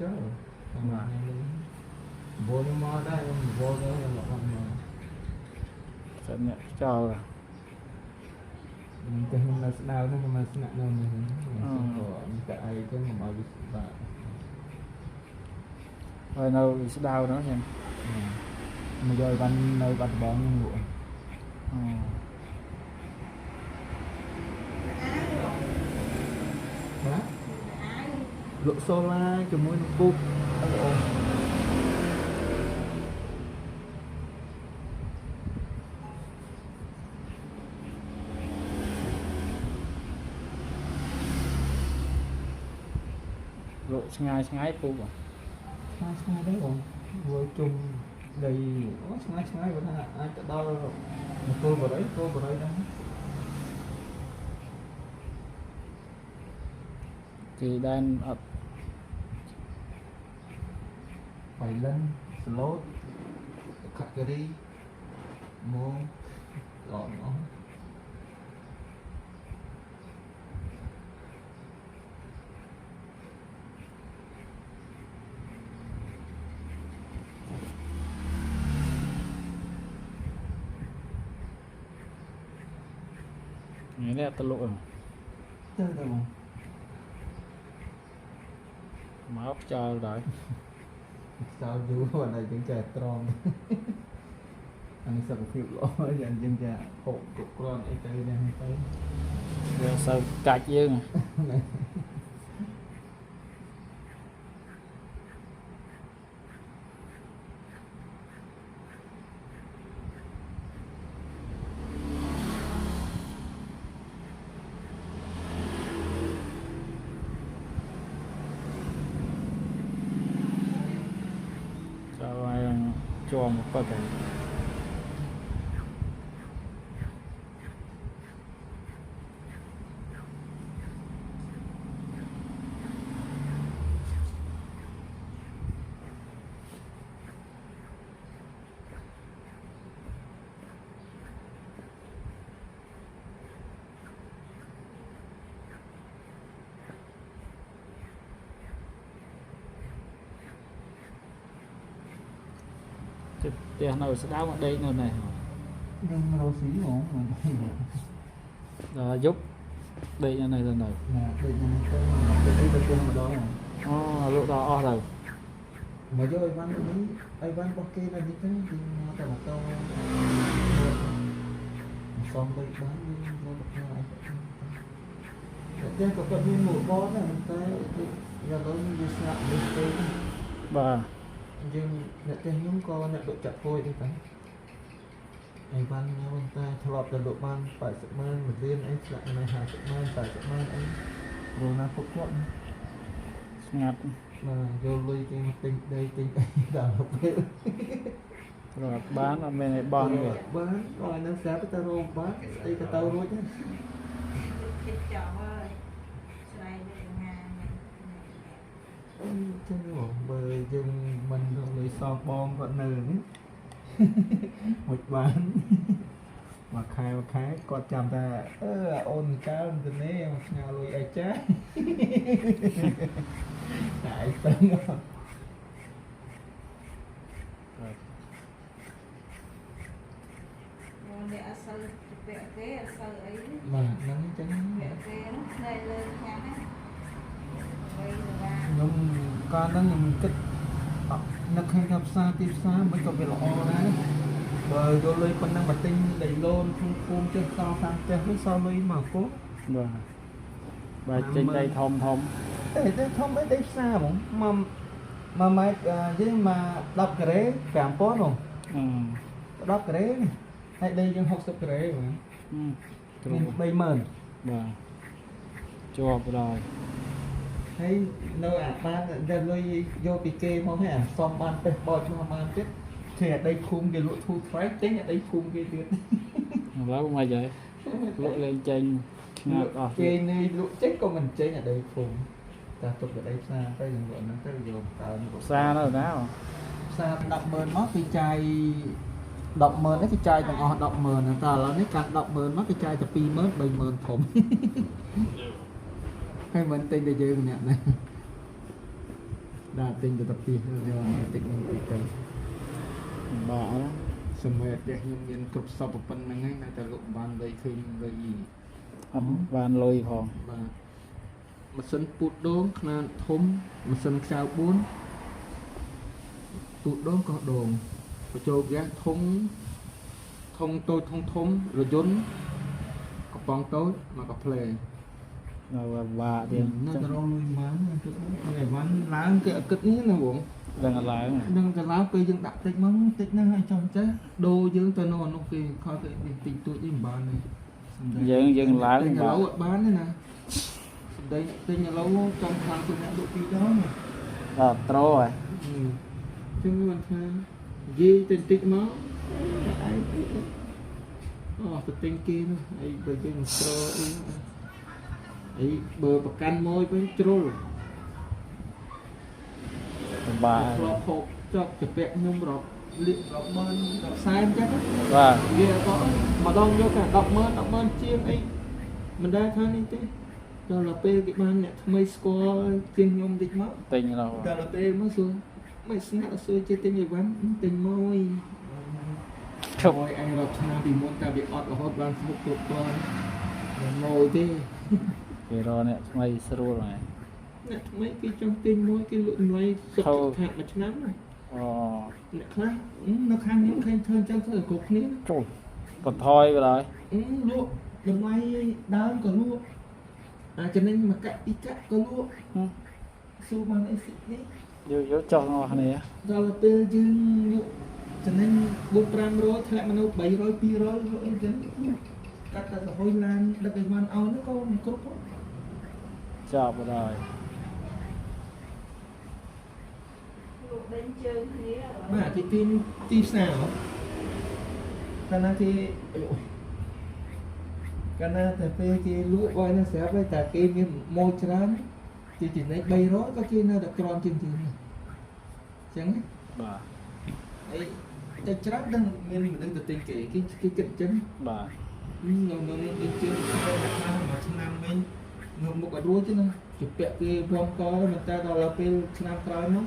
chứ mà vô nó mò đây vô đó là một con mà sẽ nhận cho là mình cái mà đau nó mà nặng đâu mình của cái ai cái mà bao bạn rồi đâu sẽ đau nó xem mà rồi ban nơi bắt bóng ngủ đó lộ sola cho mỗi nó cúp lộ ngay cô bảo ngay đấy rồi vừa chung đầy ngay vẫn là ai cả đau rồi cô vào đấy đó thì đang ập phải lên slot khắc cái đi mua gọn nó nghĩa là tao lộ chơi đâu mà máu cho đấy sao chú vào này tiếng trẻ tròn anh sợ phiêu lỗ dần dần ra hộ cục con ấy tới đây tới rồi sao cạch dương cho ai cho một cái tiền nào sẽ đau ở đây nào này nhưng rau xí ổn đó, giúp đây này rồi này đây mà đó lúc đó rồi mà do ai văn bọc kia là như thế thì nó phải là to xong đây bán đi nó bật lại có cần nguyên một bó này mình tới giờ đó như sạc đi tới bà nhưng nhận tên những con nhận độ chặt thôi đi phải anh văn nhau ta thọp là độ ban phải sự man một viên anh lại này hai sự man phải sự man anh rồi nó phục thuận ngặt mà vô lui cái tinh đây tinh đào học hết rồi bán ở bên này bon rồi bán rồi nó giá cái tao rô bán đây cái tao rồi chứ chứ bộ bơi dùng mình rồi so bom vẫn nừ một bán mà khai con chăm ta ôn cao từ nấy mà nào lùi ai trái tại tên mà nó chẳng nhưng con nó nhìn kích nó khai gặp xa tiếp xa mới có việc lọ đấy rồi vô lưới con năng bật tinh đầy lôn phun trên so sang trên với so lưới mà cố vâng và trên đây thông để thông mấy đây xa mà mai với mà đọc cái đấy cảm tốt không đọc cái đấy hay đây trong học sắp cái đấy mà nên đây mờn vâng cho rồi hay nơi ban ra lưới vô bị kê không hay xong ban phải bò cho ban chết thì ở đây khung cái lụa thu thoái tính ở đây khung cái tuyệt đó ngoài vậy lụa lên trên trên này lụa chết của mình trên ở đây khung ta tục ở đây xa tới dừng gọi nó tới vô xa nó rồi nào xa đọc mờn mất cái chai đọc mờn cái chai còn đọc mờn người ta là nó càng đọc mờn mất cái chai tập pi mất bay mờn thủng hay mình tin để chơi mình nhận này Đã tình từ tập đi rồi tình mình đi tới bạ đó sớm về để nhưng miền cướp sau một phần năng ấy là ta lụm bàn đầy khơi đầy gì van lôi phòng và một sân bút đốn là thôm một sân sao bốn bút đốn có đồ và cho ghé thông tôi thông rồi dốn có bóng tối mà có play rồi bạ thì nóจะร้องลุยมันไอ้มันล้างเกะกึดนี้นะผม đang lái mà នឹងតែឡើងពេលយើងដាក់តិចមកតិចហ្នឹងឲ្យចង់ចេះដូរយើងទៅនោះនោះគេខោទៅតិចតួចនេះមិនបានទេ យើងឡើង តែឥ bạ ឡូវអត់បានទេណាសម្ដីទិញឥឡូវចង់ខាងទៅអ្នកលក់ពីរដង trâu rồi ចឹងមិនថានិយាយទៅតិចមកឯងអូទៅទិញគេនោះអីបើយើងស្រអីបើប្រកាន់មួយវិញជ្រុល bạ ធ្លាប់ហូបចប់ទៅពាក់ខ្ញុំរាប់លាករាប់ម៉ឺនរាប់សែនចឹង và វាក៏ម្ដងយកតែ100000ជាងអីមិនដែលថានេះទេដល់ពេលគេបានអ្នកថ្មីស្គាល់ជាងខ្ញុំតិចមក tình rồi ដល់ពេលមកសួរមិនស្នាក់សួរជាទិញអីវ៉ាន់ទិញមួយ chụp ហើយអញរាប់ឆ្នាំពីមុនតែវាអត់រហូតបានស្មុកគ្រប់គ្រាន់មួយទេ thì rồi nè mày sưu này អ្នកថ្មីគេចង់ទិញមួយគេលក់តម្លៃសុខខាងមួយឆ្នាំណា អ្នកខ្លះនៅខាងខ្ញុំឃើញធ្វើអញ្ចឹងធ្វើឲ្យគ្រប់គ្នា trời còn thôi rồi លក់តម្លៃដើមក៏លក់ចំណេញមកកាក់ពីកាក់ក៏លក់សួរបានអីសិនេះ vô cho ngon này ដល់ពេលយើងលក់ចំណេញ4-500ធ្លាក់មនុស្ស300 200លក់អីចឹងកាត់តែទៅហុយឡានដឹកឲ្យបានឲ្យនោះក៏មិនគ្រប់ chọc rồi បាទទីទីផ្សារកាលណាគេកាលណាតែពេលគេលក់ឲ្យនៅស្រាប់តែគេមានម៉ូច្រើនជាចំណេញ300ក៏គេនៅតែក្រំជាងយើងអញ្ចឹង bà អីតែច្រើនដឹងមានមនុស្សទៅទិញគេគិតអញ្ចឹង bà នៅនៅជឿនមួយឆ្នាំវិញនៅមុខអត់រួចទេណាជពាក់គេព្រមកមិនតែដល់ពេលឆ្នាំក្រោយមក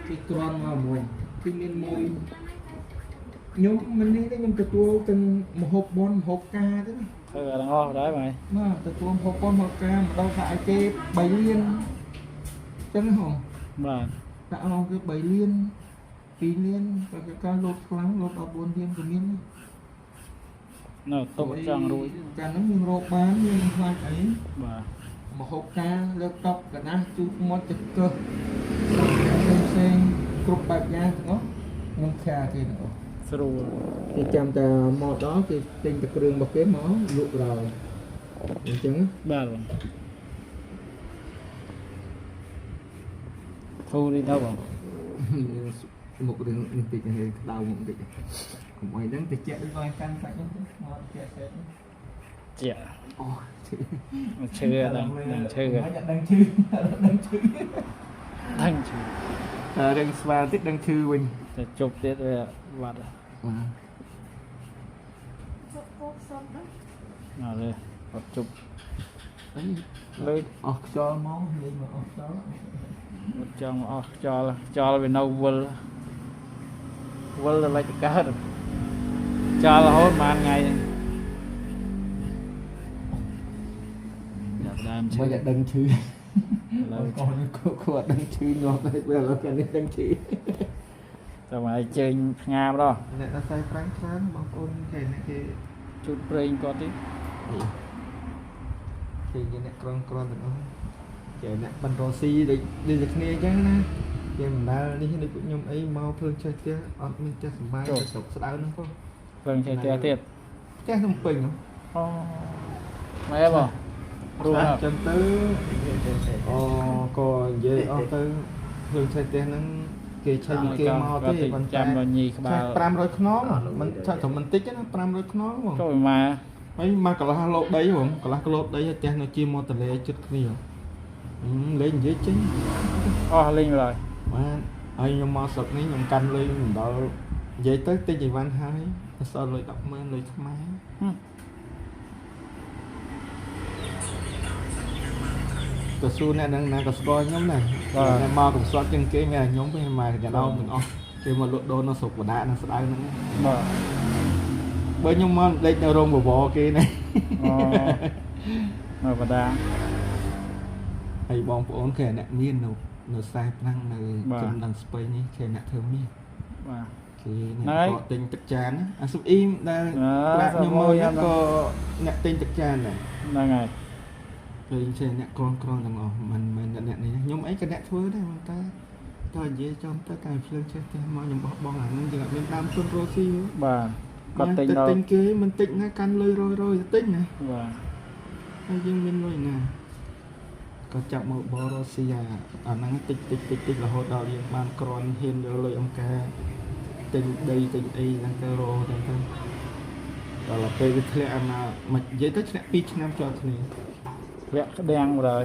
គេក្រំមកមួយគឺមានមួយខ្ញុំមិននេះទេខ្ញុំទទួលទាំងមហូបបនមហូបការទេណា thôi là ngon đấy mày បាទទទួលមហូបបនមហូបការម្ដងថាឲ្យគេ3លានចឹងហ៎ bà តែអស់គេ3លាន2លានបើគេការលោតខ្លាំងលោត14លានក៏មាន nó tốt trăng rồi កាលហ្នឹងយើងរកបានយើងខ្លាចអី bà មហូបការលើកតបកណាស់ជូតមាត់ចង្កឹះផ្សេងគ្រប់បែបយ៉ាងទាំងអស់ខ្ញុំខាគេទាំងអស់ sưu គេចាំតែមកដល់គេទិញតែគ្រឿងរបស់គេមកលក់ដល់អញ្ចឹង bà rồi thu đi đâu rồi មុខរឿងនេះតិចនេះក្តៅមុខតិចកុំអីហ្នឹងតិចទៅឲ្យកាន់សាច់ហ្នឹងមកជាសេត chị អូ chưa đang chưa ដឹងឈឺដឹងឈឺ đang chưa រឿងស្វាតិចដឹងឈឺវិញ để chụp tiết về vặt បាទ nào đây một chụp អី lên អស់ខ្យល់មកនិយាយមកអស់ខ្យល់ một trong cho là về nâu vươn là lấy cá được cho là hốt màn ngày đam មក chưa ដឹងឈឺ lâu គាត់ដឹងឈឺញាប់ទៅពេលឥឡូវគេនេះដឹងឈឺ sao mà chơi ngam đó អ្នកដល់ស្អីប្រាំងច្រើនបងប្អូនគេអ្នកគេ chút prey có tí គេអ្នកក្រំទាំងអស់គេអ្នកបន្តរស៊ីដូចតែគ្នាអញ្ចឹងណាគេមិនដែលនេះដូចពួកខ្ញុំអីមកភ្លើងចេះផ្ទះអត់មានចេះសុបាយទៅស្រុកស្ដៅហ្នឹងផង vâng chơi tia tiết ចេះក្នុងពេញ mấy em à ព្រោះអញ្ចឹងទៅអូក៏និយាយអស់ទៅភ្លើងចេះផ្ទះហ្នឹងគេឆេញគេមកទេប៉ុន្តែ trăm rồi nhì các bà 500ខ្នងមិនឆាក់តែមិនតិចណា500ខ្នងហ្មង rồi mà ហើយមកកន្លះលោដីហ្មងកន្លះគីឡូដីហើយផ្ទះនៅជាមកតលេជិតគ្នាលេងនិយាយចេញ linh rồi បាទហើយខ្ញុំមកស្រុកនេះខ្ញុំកាន់លុយមិនដល់និយាយទៅទិញអីវ៉ាន់ហើយអសល់លុយ100000លុយខ្មែរទៅសួរអ្នកហ្នឹងណាក៏ស្គាល់ខ្ញុំដែរ តែមកកំសត់ជាងគេមានខ្ញុំទេមកកណ្ដោទាំងអស់គេមកលក់ដូរនៅស្រុកបដានៅស្ដៅហ្នឹង បាទ បើខ្ញុំមកដេកនៅរោងបវរគេនេះ អូមកបដា ហើយបងប្អូនគេអ្នកមាននៅខ្សែផ្លាំងនៅចំណងស្ពៃនេះគេអ្នកធ្វើមាស បាទ គេអ្នកក៏ទិញទឹកចានអាស៊ុបអ៊ីមដែលប្រាប់ខ្ញុំមកក៏អ្នកទិញទឹកចានដែរ ហ្នឹងហើយ គេចេះអ្នកក្រងទាំងអស់មិនអ្នកនេះខ្ញុំអីក៏អ្នកធ្វើដែរប៉ុន្តែតើនិយាយចំទៅតែភ្លើងចេះតែមកខ្ញុំបោះបង់អាហ្នឹងជាអត់មានដើមទុនរស់ស៊ី បាទគាត់ទិញ ទិញគេមិនទិញណាកាន់លុយរយទៅទិញណា បាទ ហើយយើងមានលុយណាក៏ចាប់មកបរស៊ីអាហ្នឹងតិចរហូតដល់យើងបានក្រន់ហ៊ានយកលុយអង្គការទិញដីទិញអីហ្នឹងទៅរទៅដល់ពេលវាធ្លាក់អាណាមកនិយាយទៅធ្លាក់2ឆ្នាំជាប់គ្នា វាក់ក្តាំងបណ្ដោយ